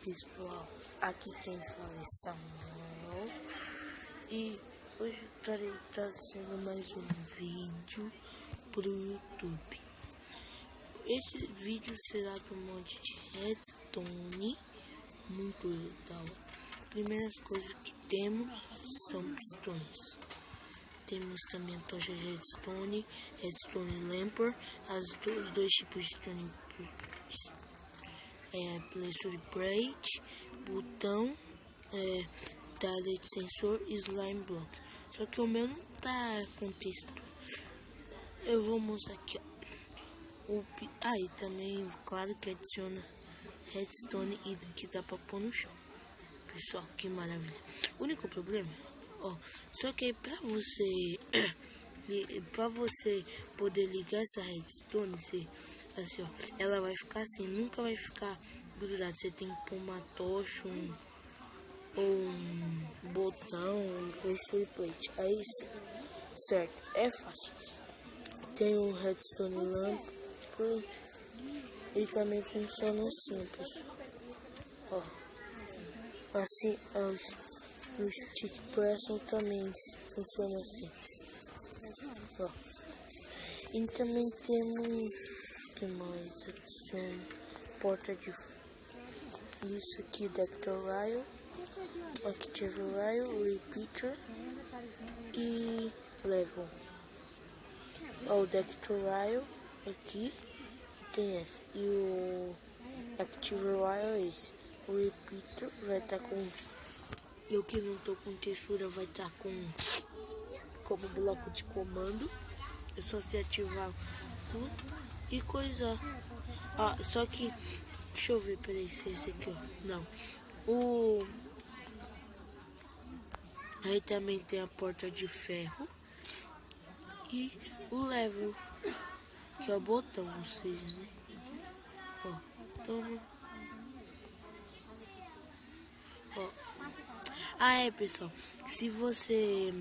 pessoal, aqui quem fala é Samuel e hoje estarei trazendo mais um vídeo pro YouTube. Esse vídeo será do mod de Redstone, muito legal. Primeiras coisas que temos são pistões. Temos também a tocha de Redstone, Redstone Lamper, os dois tipos de stone, Pleasure Plate, botão, Talent Sensor e Slime Block. Só que o meu não tá com texto. Eu vou mostrar aqui, ó. E também, claro que adiciona Redstone e que dá pra pôr no chão. Pessoal, que maravilha. O único problema, só que pra você poder ligar essa Redstone, assim, ela vai ficar assim, nunca vai ficar grudada. Você tem que pôr uma tocha, um botão, um Pleasure Plate. Aí sim, certo, é fácil. Tem um Redstone Lamp e também funciona assim, pessoal. Assim, o Stick Pressure também funciona assim. E também temos, que mais adiciona, porta de isso aqui, Dectorail, Activerail, Repeater e Level. O Dectorail aqui tem esse, e o Activerail é esse. O Repeater vai estar com, eu que não tô com textura, vai estar como bloco de comando. É só se ativar tudo e coisar. Só que, deixa eu ver, peraí, se é esse aqui, ó. Não. Aí também tem a porta de ferro e o level, que é o botão, ou seja, né? Toma. Pessoal, se você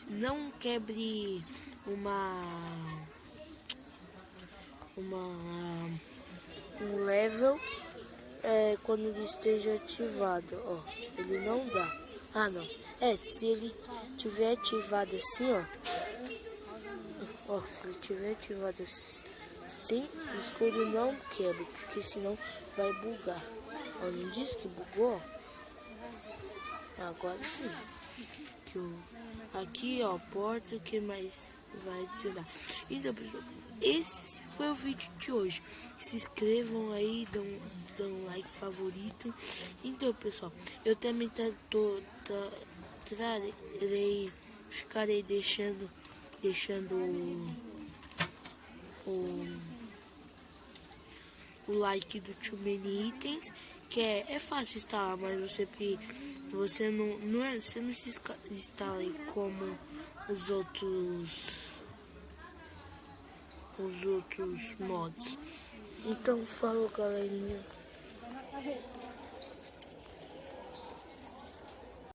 não quebre um level quando ele esteja ativado, ele não dá. Não, se ele tiver ativado assim, se ele tiver ativado assim, o escudo não quebra, porque senão vai bugar. Não disse que bugou? Agora sim. Aqui, porta, que mais vai adicionar? Então, pessoal, esse foi o vídeo de hoje. Se inscrevam aí, dão um like, favorito. Então, pessoal, eu também ficarei deixando o like do Too Many Itens, que é fácil instalar, mas você não se instala aí como os outros mods. Então, falou, galerinha.